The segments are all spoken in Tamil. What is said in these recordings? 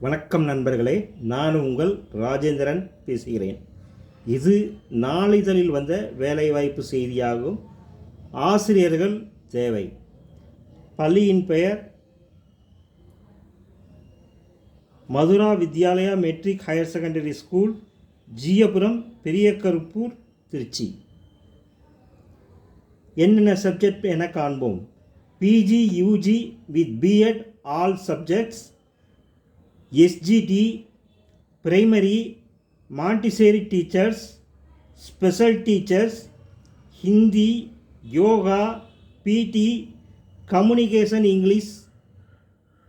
வணக்கம் நண்பர்களே, நான் உங்கள் ராஜேந்திரன் பேசுகிறேன். இது நாளிதழில் வந்த வேலைவாய்ப்பு செய்தியாகும். ஆசிரியர்கள் தேவை. பள்ளியின் பெயர் Madhura Vidyalaya matric higher secondary school, Jiyapuram, Periyakaruppur, Trichy. என்னென்ன சப்ஜெக்ட் என காண்போம். PG UG with BEd all subjects, SGT, primary, Montessori teachers, special teachers, Hindi, yoga, PT, communication English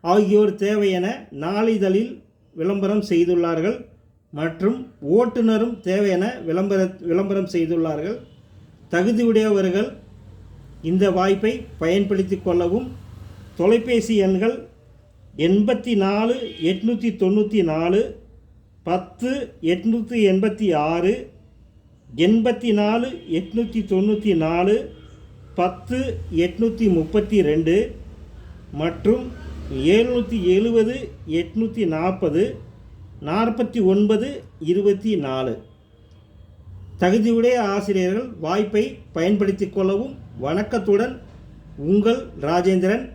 ஆகியோர் தேவை என நாளிதழில் விளம்பரம் செய்துள்ளார்கள். மற்றும் ஓட்டுநரும் தேவை என விளம்பரம் செய்துள்ளார்கள். தகுதியுடையவர்கள் இந்த வாய்ப்பை பயன்படுத்தி கொள்ளவும். தொலைபேசி எண்கள் 84 894 10 886, 84 894 10 832 மற்றும் 770 840 49 24. தகுதியுடைய ஆசிரியர்கள் வாய்ப்பை பயன்படுத்தி கொள்ளவும். வணக்கத்துடன் உங்கள் ராஜேந்திரன்.